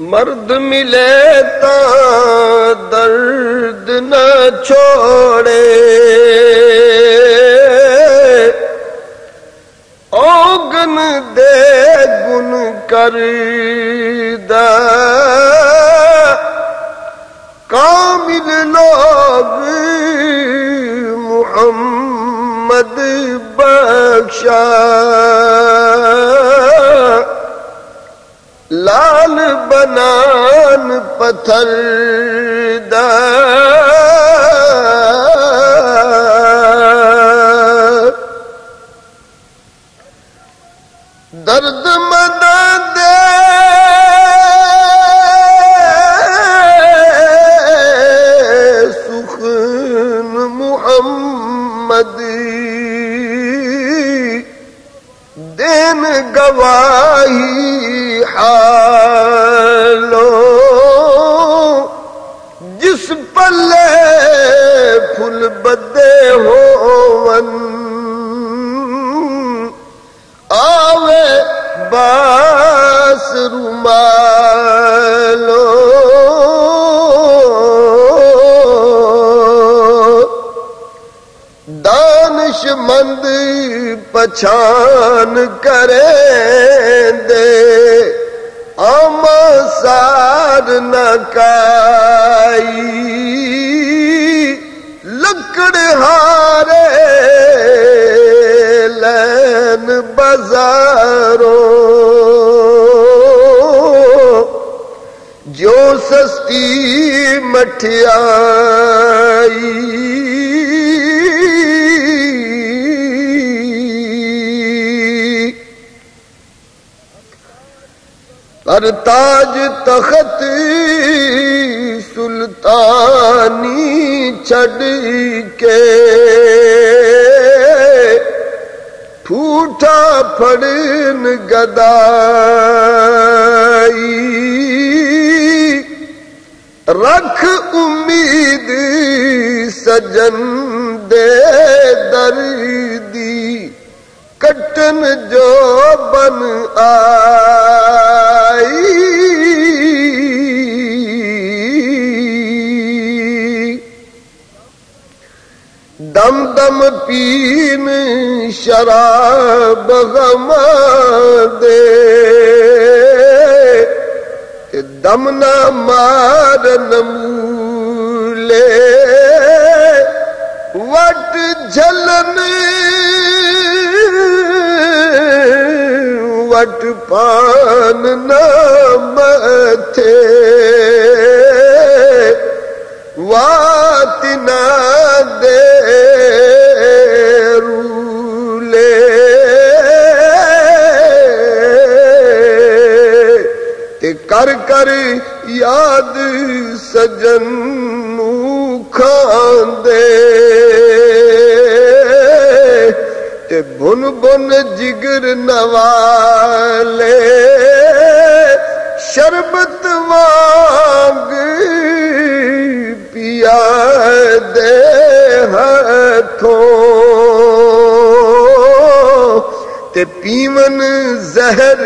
مرد ملے تا درد نہ چھوڑے، اوگن دے گن کردہ کامل لوگ محمد بخشا، لال بنان پتھر دا درد مدد دے سخن محمد دین گواہی حالو، جس پلے پھل بدے ہون آوے باس رومالو، دانش مند پچھان کریں دے آمسار نہ کائی، لکڑ ہارے لین بازاروں، جو سستی مٹھیائی پر تاج تخت سلطانی چھڑ کے پھوٹا پھڑن گدائی، رکھ امید سجن دے دردی کٹن جو بن آئی، دم دم پین شراب غم دے، دم نہ مار نمولے وٹ جھلن وٹ پان نہ متھے، وات نہ دے رولے، تے کر کر یاد سجن نو کھاندے، تے بن بن جگر نوالے، شربت وانگ پیا دے ہتھوں، تے پیون زہر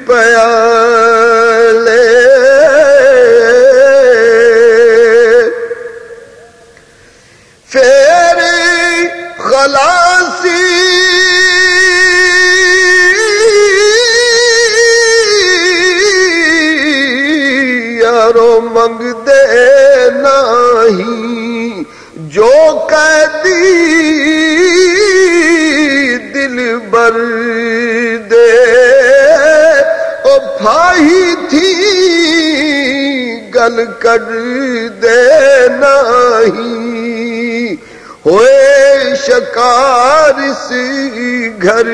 پیالے، پھر خلاصی یارو منگ دے نہیں، جو قیدی دل بر دے او پھائی تھی گل کر دے نہیں، ہوئے شکار سی گھر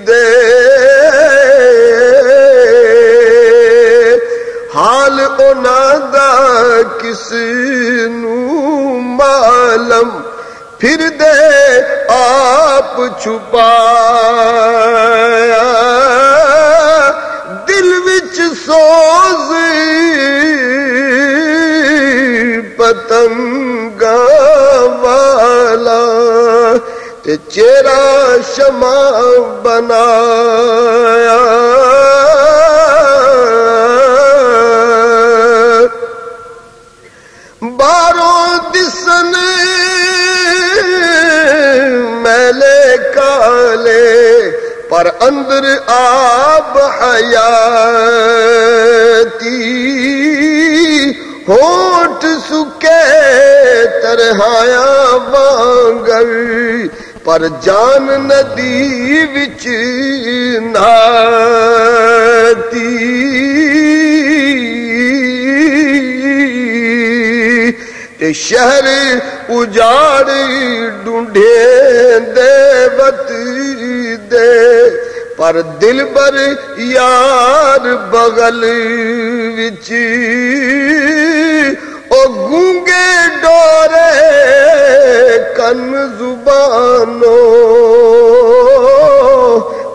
دے، حال انہاں دا کس نو معلوم، پھر دے آپ چھپایا دل وچ سوز پتنگا والا، تے چہرہ شمع بنایا اندر آب حیاتی ہوٹ سکے ترہایا وانگر پر جان ندی وچ ناتی تے شہر اجاڑ ڈھونڈے دے وت دے پر دل بر یار بغل وچ او گونگے ڈورے کن زبانوں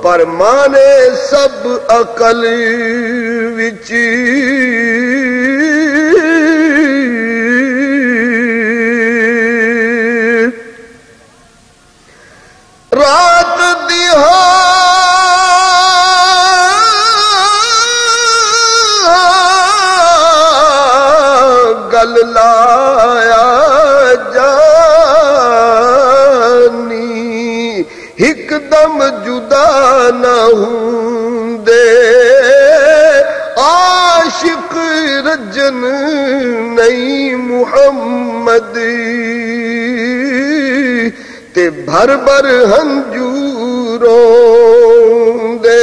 پر مانے سب عقل وچ رات دیہا گل لایا جانی ایک دم جدا نہ ہوندے عاشق رجن نہیں محمد تے بھر بھر ہنجوروں دے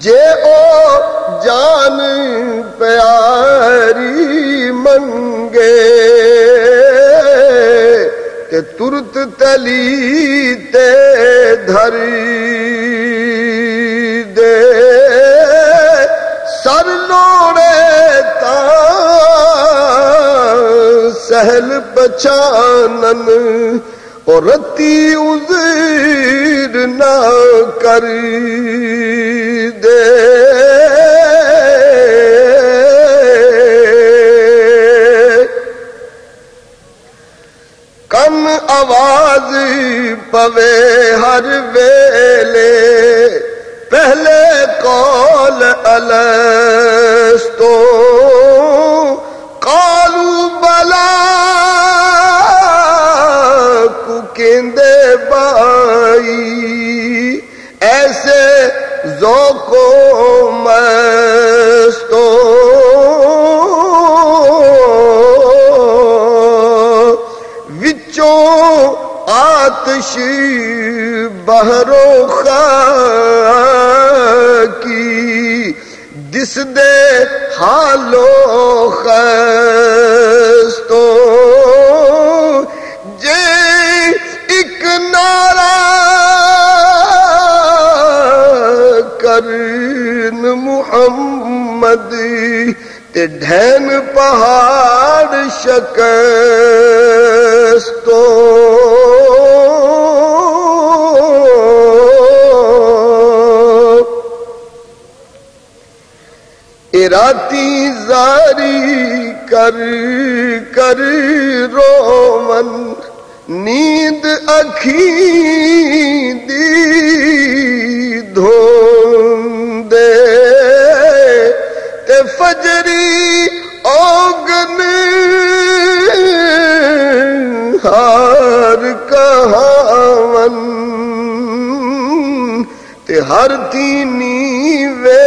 جے او جان پیاری منگے تے ترت تلی تے دھری دے سر لوڑے تا سہل پچانن اور رتی عذر نہ کر دے کم آواز پوے ہر ویلے پہلے قول الستو قالوا بلا کو کہندے بائی ایسے ذوق و مستو وچوں آتش بہر و خاکی دس دے حالو خستو جے ایک نعرہ کرن محمد تے ڈھین پہاڑ شکستو راتی زاری کر کر رومن نیند اکھیں دی دھوندے تے فجری اوگن ہار کہاون تے ہر تینی وے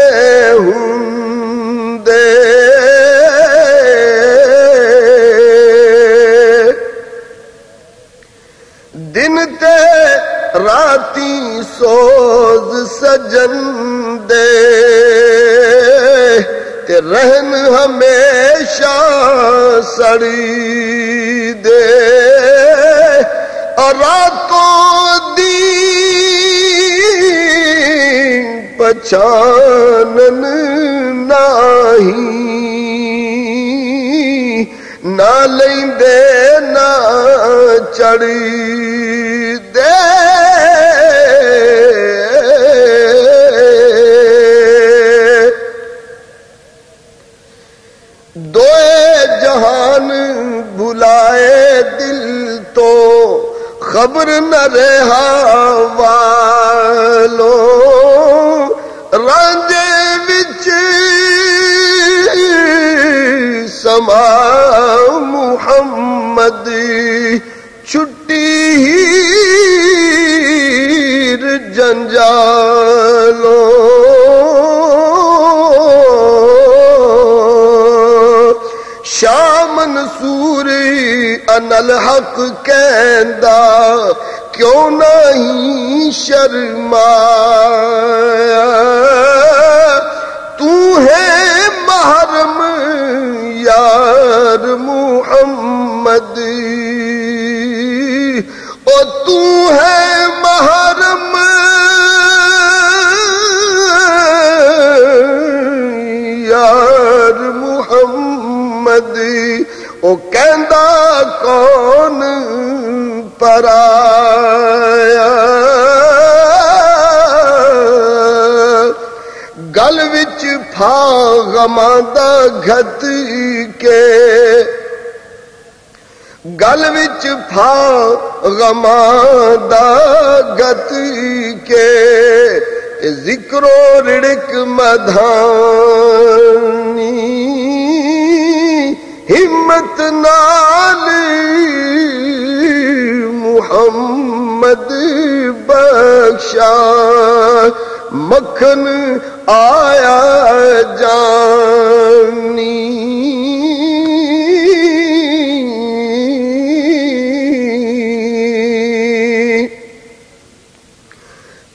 دن تے راتی سوز سجن دے تے رہن ہمیشہ سڑی دے اور راتوں دی پہچانن نہیں نہ لیندے نہ چڑی دے دوئے جہان بھلائے دل تو خبر نہ رہا والو رانجے وچ سما محمد چھٹی ہیر جنجالو شاہ منصور ان الحق کہندا کیوں نہیں شرمایا تو ہے محرم یار محمد او تو ہے محرم یار محمد او کہندا کون پرایا گل وچ پھا غماں دا گھت کے گل وچ پھا غماں دا گھت کے ذکر و رڑک مدھانی ہمت نال محمد بخشا مکھن آیا جانی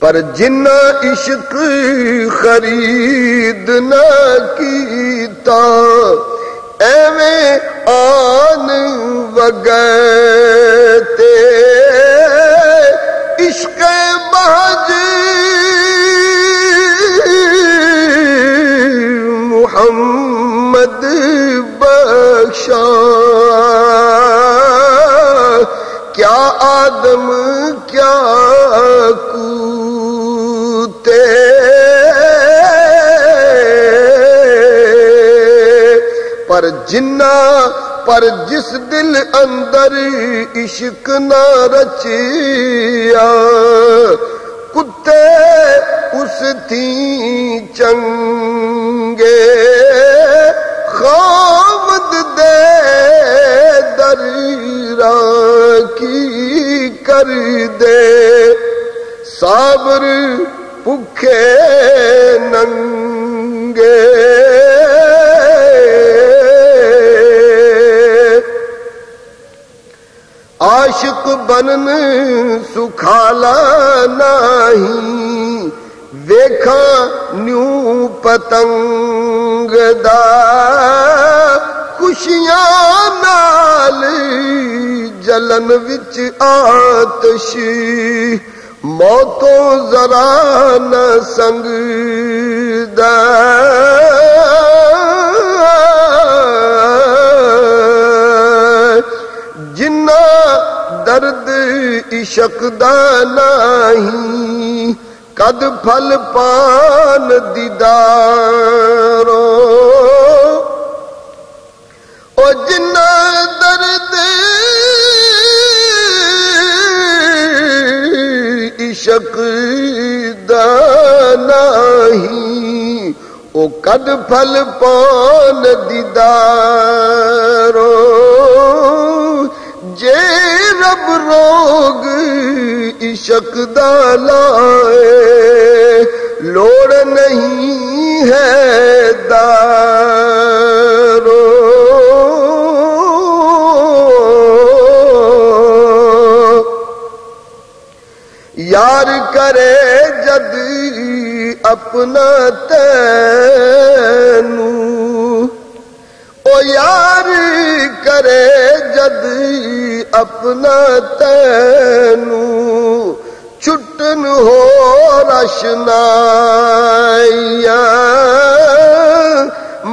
پر جنہ عشق خرید نہ کیتا ایویں آن وگتے عشق محض محمد بخشا کیا آدم کیا کوتے پر جنہ پر جس دل اندر عشق نہ رچیا کتے اس تھی چنگے خامد دے در راکی کر دے صابر بھوکے ننگے عاشق بنن سکھالا نہیں ویکھا نیو پتنگ دا خوشیاں نال جلن وچ آتش موتوں ذرا نہ سنگ دا جنہ درد عشق دا نہیں کد پھل پان دیدارو او جنہ درد عشق دا نہیں او کد پھل پان دیدارو جے رب روگ عشق دا لائے لوڑ نہیں ہے دارو یار کرے جد اپنا تینو او یار کرے جد اپنا تینو چھٹن ہو رشنائیا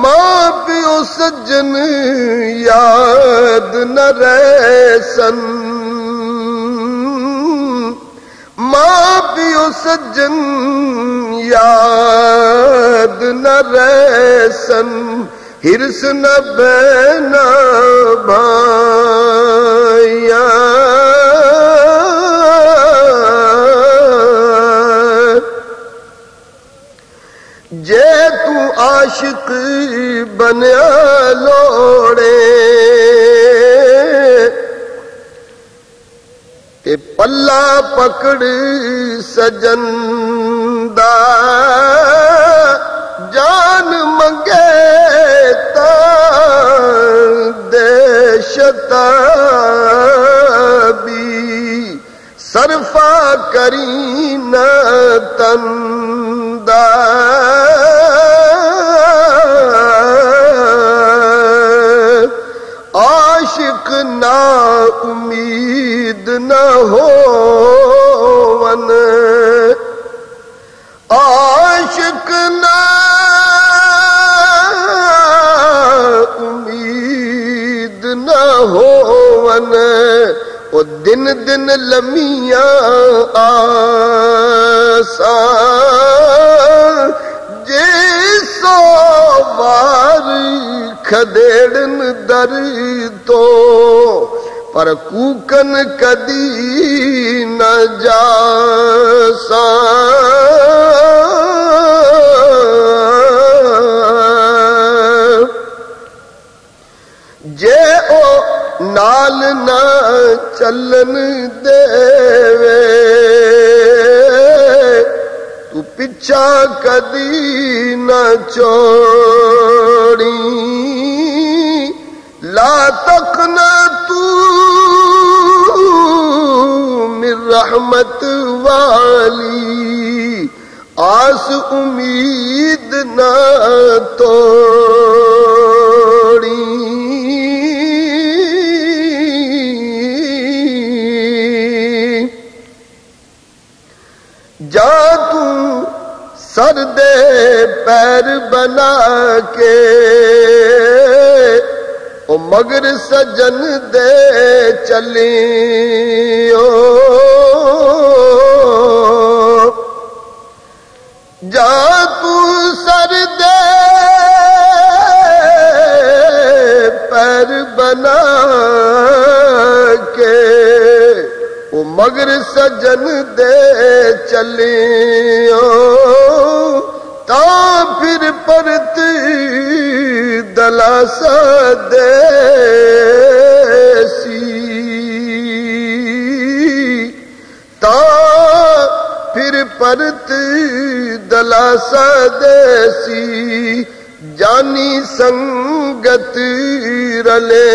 ماں پیو سجن یاد نہ رہ سن ماں پیو سجن یاد نہ رہ سن ہرس نہ بینا بھائیا جے تو عاشق بنیا لوڑے اے پلا پکڑ سجن دا جان منگے تا دے شتابی صرفا کری نہ تندا عاشق نا امید نہ ہون عاشق نا امید نہ ہون او دن دن لمیاں آسان جے سو وار کھدیڑن در تو پر کوکن کدی نہ جاسا جے او نال نہ چلن دے تو پچھا کدی نہ چھوڑی لا تقنطوا من رحمت والی آس امید نہ توڑی جا تو سر دے پیر بنا کے او مگر سجن دے چلیو جا تو سر دے پیر بنا کے او مگر سجن دے چلیو تا پھر پرت دلاسا دے سی تا پھر پرت دلاسا دے سی جانی سنگت رلے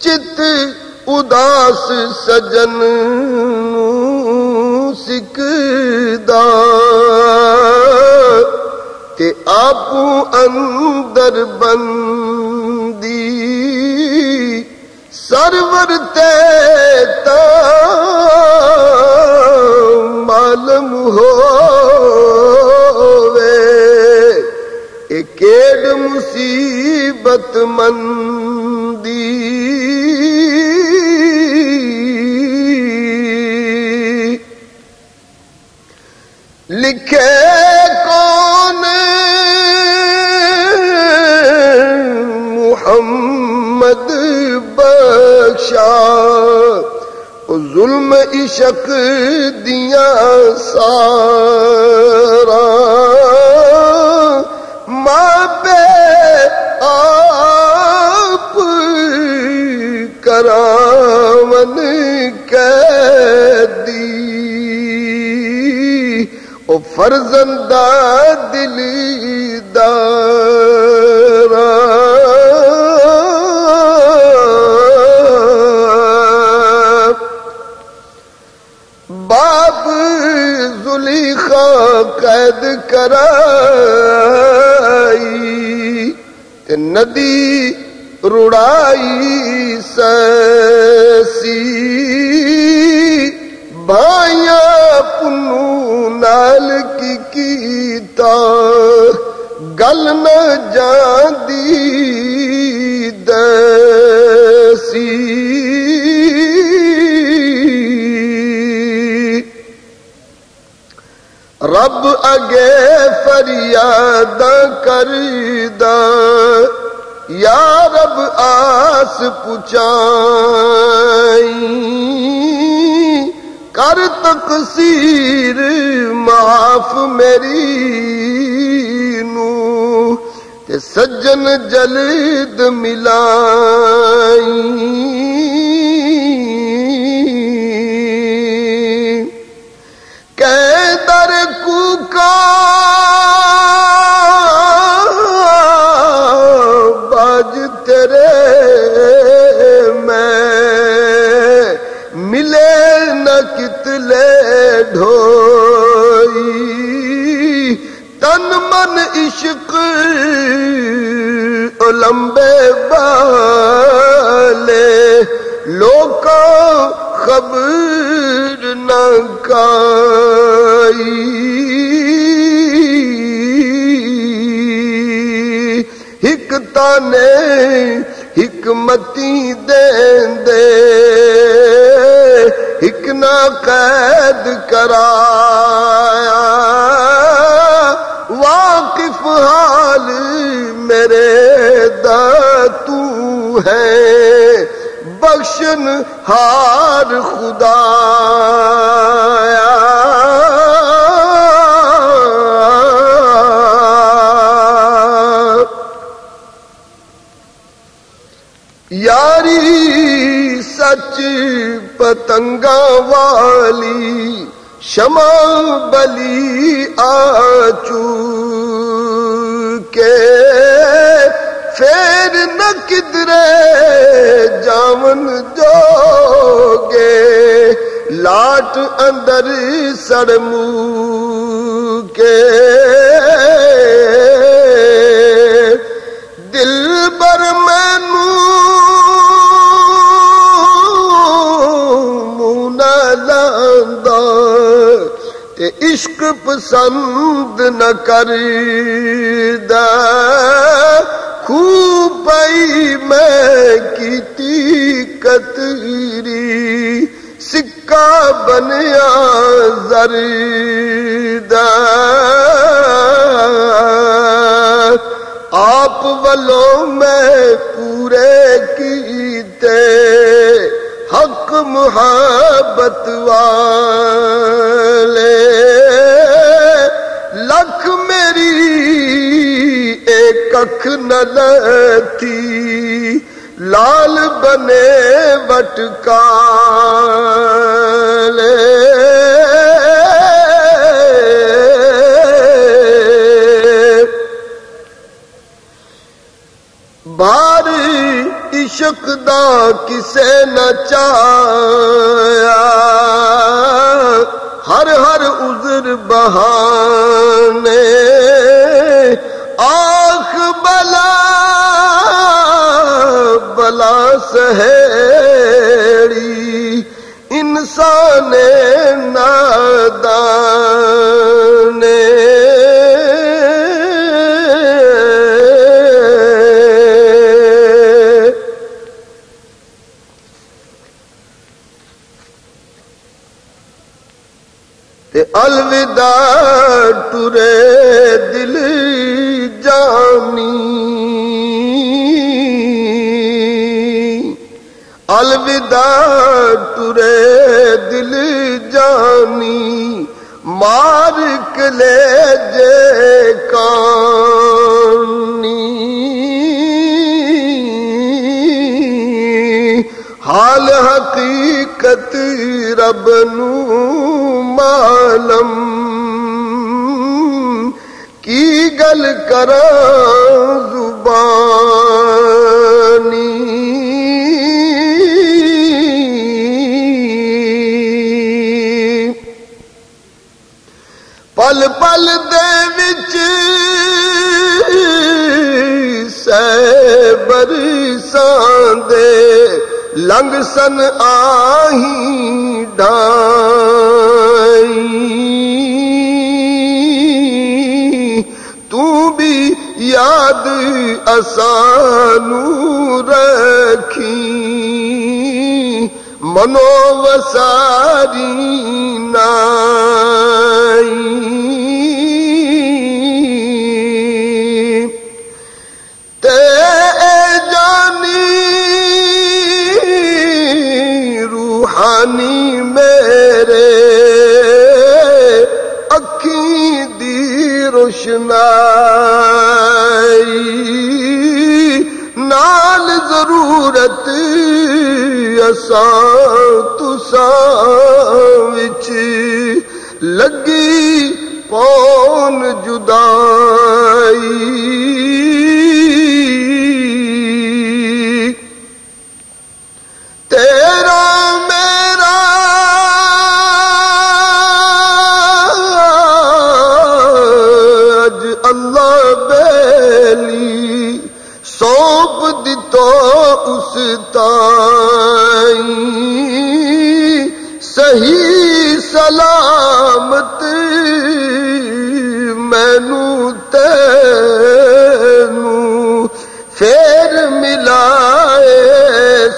چت اداس سجن سکدا تے آپ اندر بندی سرور تے تا معلوم ہووے اے کیڑ مصیبت مندی لکھے کون محمد بخشا ظلم عشق دیاں سارا ماں پہ آپ کراون قیدی او فرزندہ دلی دارا باب زلیخا قید کرائی تے ندی رڑائی سسی بھائیاں پنو نال کی کیتا گل نہ جاندی دسی رب اگے فریاد کردا یا رب آس پچائی کر تقصیر مہا معاف میری نو تے سجن جلد ملائی در کوکا باج تیرے میں ملے نہ کتلے ڈھوئی تن من عشق لمبے بالے لوکاں خبر نہ کائی ہک تانے حکمتی دین دے ہک نہ قید کرایا واقف حال میرے دا تو ہے بخشن ہار خدا یاری سچ پتنگا والی شمع بلی آچو کے پھر نہ کدرے جامن جوگے لاٹ اندر سڑمو کے دل بر مینو مونا لاندا تے عشق پسند نہ کردا خوب پئی میں کیتی کتری سکہ بنیا زردہ آپ والوں میں پورے کیتے حق محبت والے لکھ میری ایک اکھ نہ لتی لال بنے وٹکالے بھاری عشق دا کسے نہ چایا ہر ہر عذر بہانے آنکھ بلا بلا سہیڑی انسان نادان الوداع ٹرے دل جانی الوداع ٹرے دل جانی مار کے لے جے کانی حال حقیقت رب نو معلوم کی گل کراں زبانی پل پل دے وچ سہ برساں دے لنگ سن آہی ڈائی تو بھی یاد اسانو رکھی منو وساری نائی تے روحانی میرے اکھیں روشنائی نال ضرورت اساں تساں وچ لگی پون جدائی تیرا میرا اج اللہ بیلی سونپ دتو اس تائیں صحیح سلامت مینوں تینوں پھر ملائے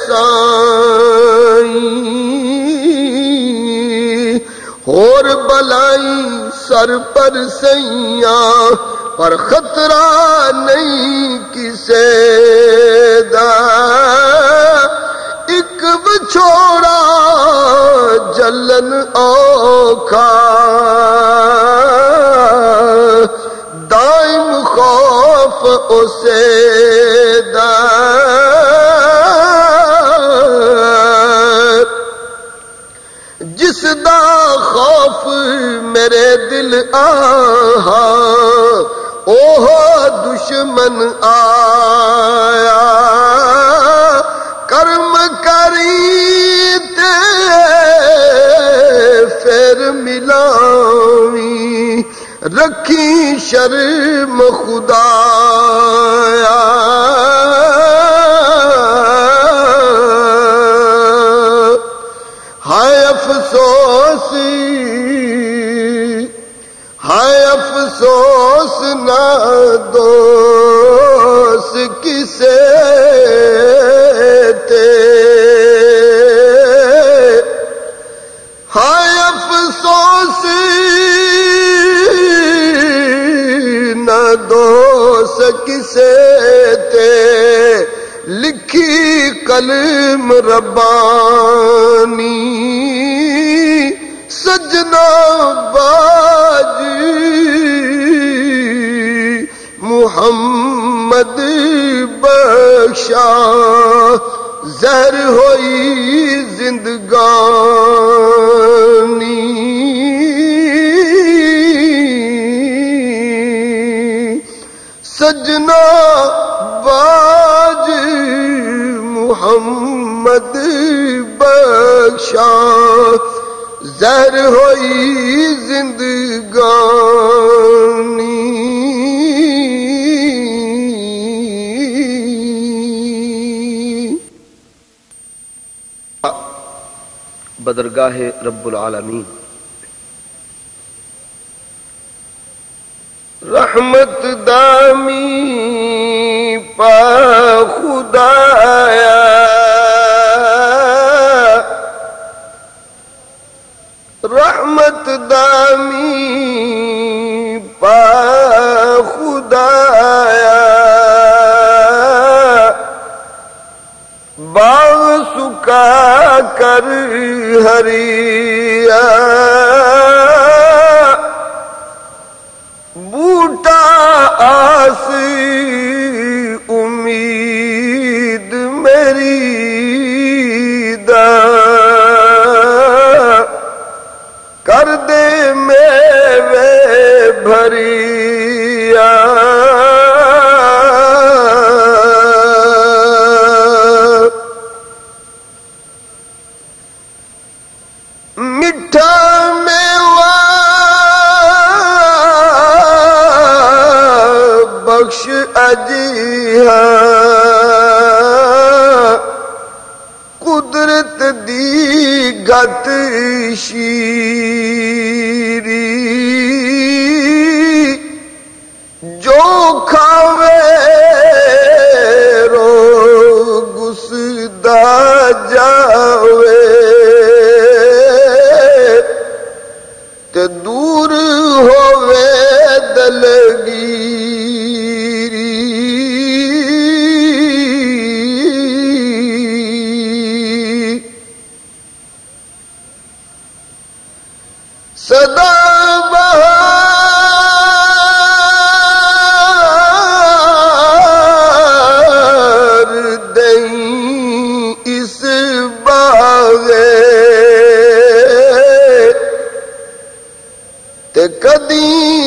سائیں اور بلائی سر پر سیاں پر خطرہ نہیں کسے دا ایک بچھوڑا جلن اوکھا دائم خوف اسے دا جس دا خوف میرے دل آہا اوہ دشمن آیا کرم کری تے پھر ملاویں رکھی شرم خدایا ہائے افسوس نہ دوست کسے تے ہائے افسوس نہ دوست کسے تے لکھی قلم ربانی سجنا باج محمد بخشا زہر ہوئی زندگانی سجنا باج محمد بخشا زہر ہوئی زندگانی بدرگاہ رب العالمین رحمت دامی پا خدایا رحمت دامی پا خدایا باغ سکا کر ہریا بوٹا آس امید میری دا کر دے میوے بھریا میٹھا میوہ بخش اجیہا قدرت دی گت شیری جو کھاوے رو گسدا جاوے تے دور ہووے دلگیری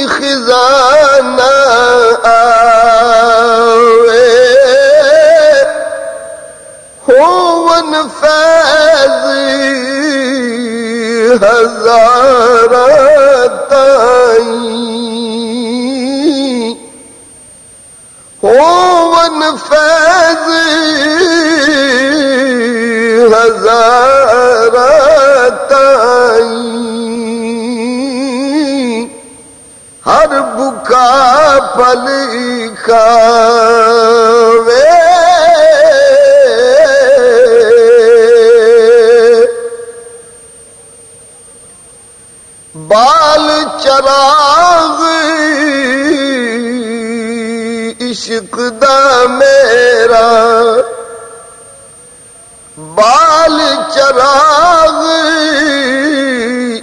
خزانہ آوے ہون فیض ہزارہ تائیں ہون فیض ہزارہ تائیں ہر بکا پھل کھاوے بال چراغ عشق دا میرا بال چراغ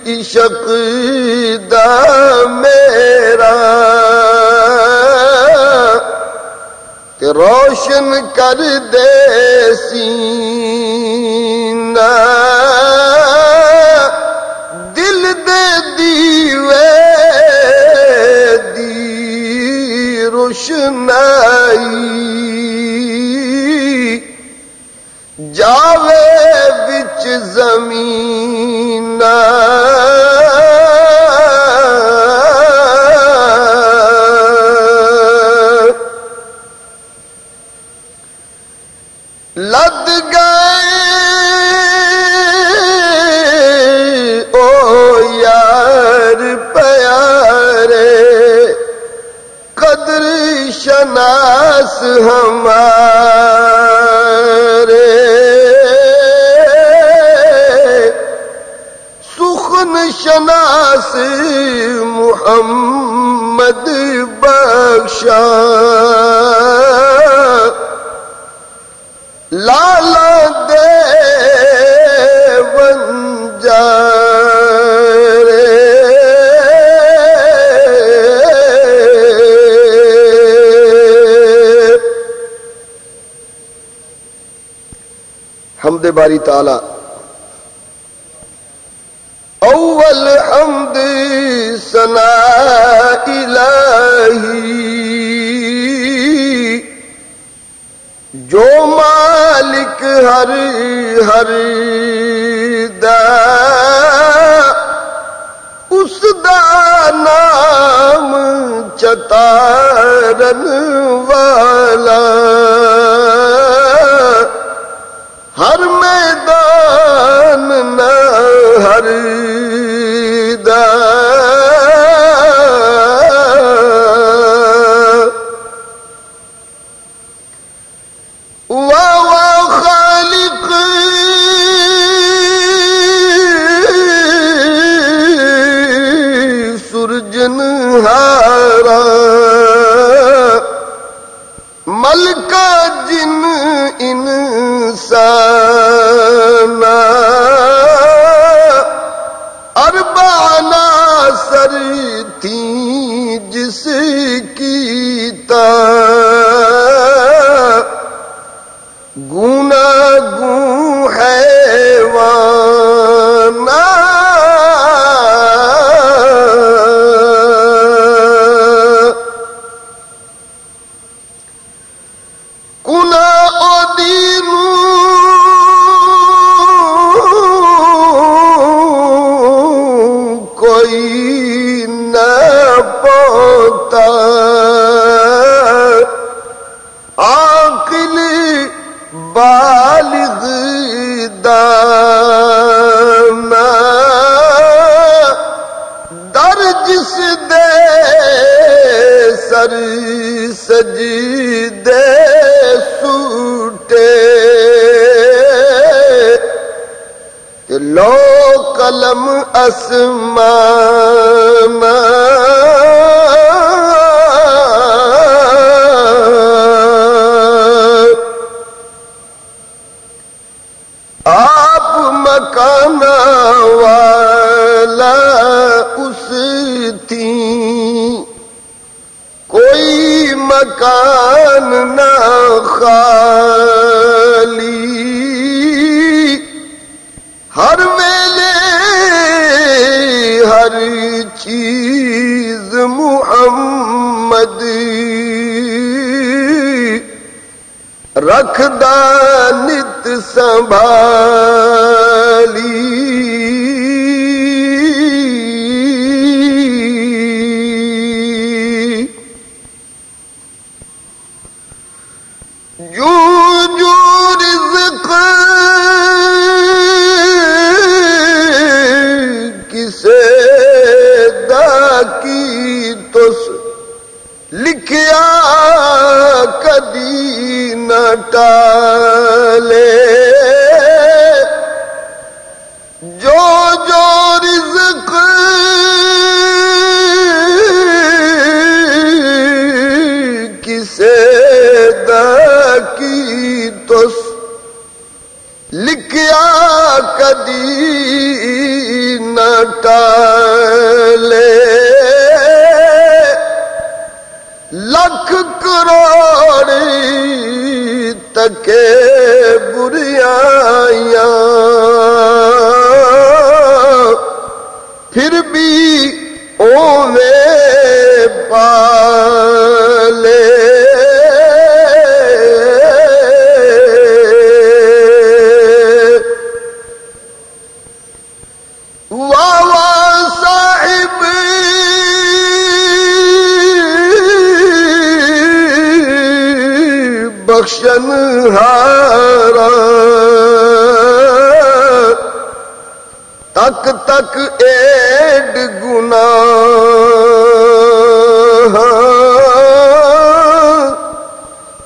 عشق دا میرا تے روشن کر دے سینہ دل دے دیوے دی روشنائی جاوے وچ زمین لد گئے او یار پیارے قدر شناس ہمارے سخن شناس محمد بخشا لالا دے بنجارے حمد باری تعالی اول حمد ثنا الہی جو مالک ہر ہر دا اس دا نام چتارن والا ہر میدان نہ ہر دا خالق سرجنہارا ملکہ جن انسان اربعنا سر تھی جس کی تا گونا گوں حیوان کنا او کوئی نہ پوتا عاقل بالغ دانا در جس دے سر سجدے سوٹے لو قلم اسمان آپ مکان والا اس تھی کوئی مکان نہ خالی ہر ویلے ہر چیز محمد رکھدا نت سنبھالی جو رزق کسے دا کی تس لکھیا کدی نہ ٹالے جو رزق کسے دا کی تس لکھیا کدی نہ ٹالے لکھ کروڑی تکے بریاں پھر بھی اوے پالے بخشن ہارا تک تک ایڈ گناہ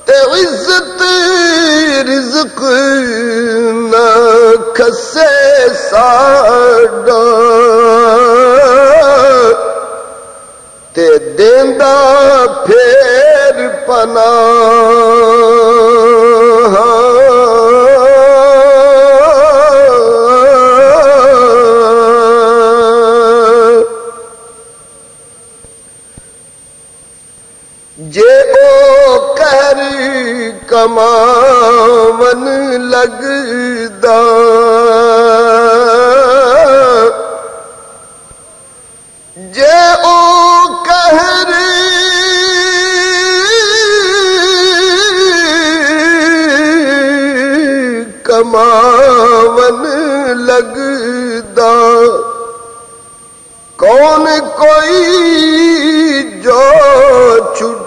تے عزت رزق نہ کھسے ساڈا تے دیندا پھر پناہ جے او قہر کماون لگدا جے او قہر کماون لگدا کون کوئی جو چھٹدا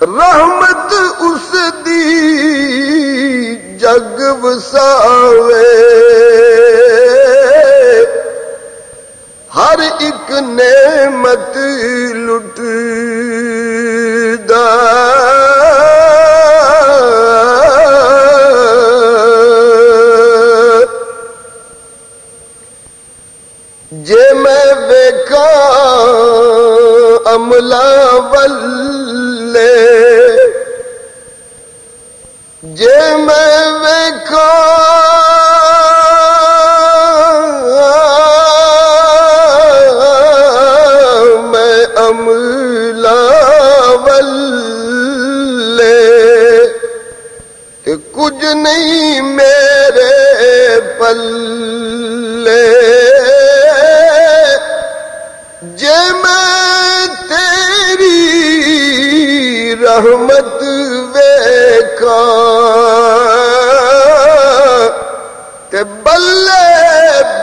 رحمت اس دی جگ وساوے ہر ایک نعمت لٹدا جے میں ویکھاں عملہ والے جے میں ویکھاں میں عملہ والے کہ کچھ نہیں میرے پلے جے میں تیری رحمت ویکھاں تے بلے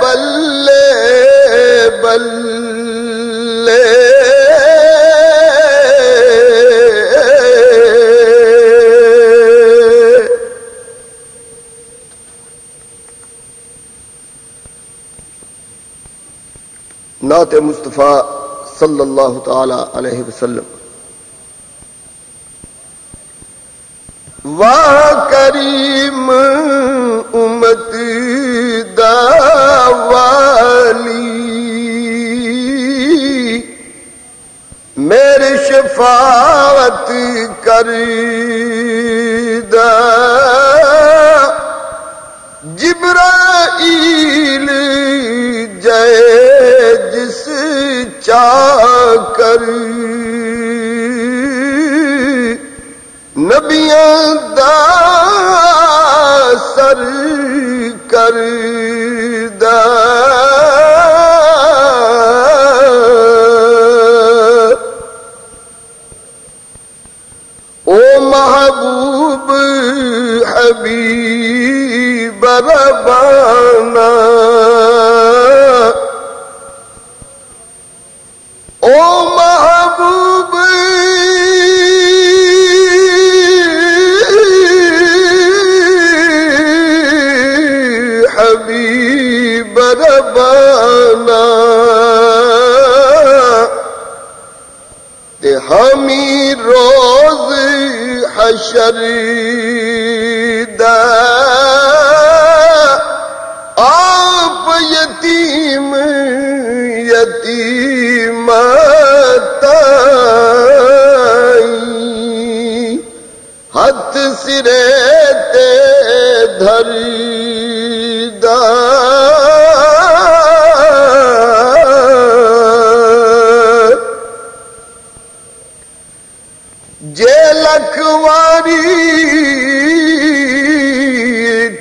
بلے بلے نعت مصطفیٰ صلی اللہ تعالی علیہ وسلم۔ واہ کریم امت دا والی میرے شفاعت کردہ جبرائیل جائے جس چاہ کر نبیاں دا سر کردہ ربانا او محبوب حبیب ربانا تے ہمیں روز حشر دا آپ یتیم یتیمتائی ہاتھ سرے تے دھری دا جے لکھواری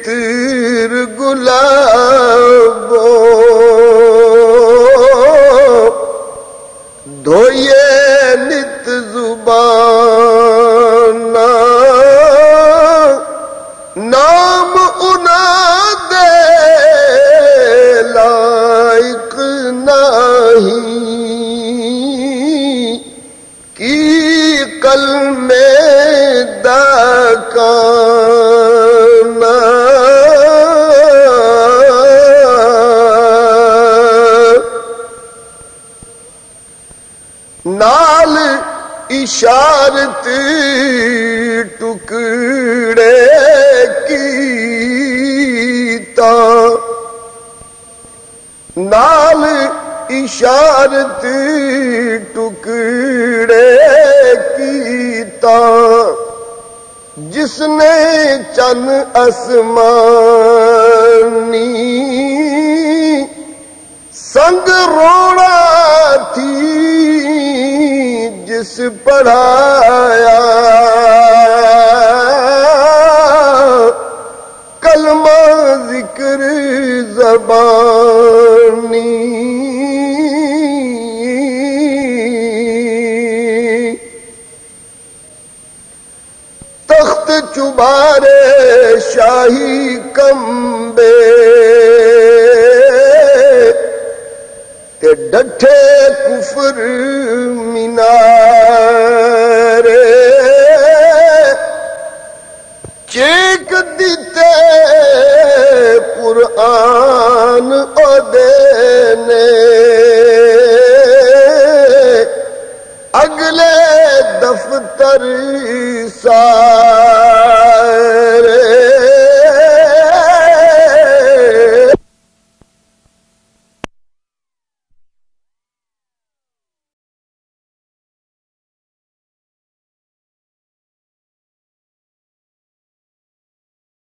تیر گلابو دھوئے نت زبانا نام انا دے لائق نہیں کی کل میں داکانا نال اشارت ٹکڑے کیتا نال اشارت ٹکڑے کیتا جس نے چن آسمانی سنگ روڑا تھی جس پڑھایا کلمہ ذکر زبانی تخت چبارے شاہی کمبے تے ڈٹھے کفر مینار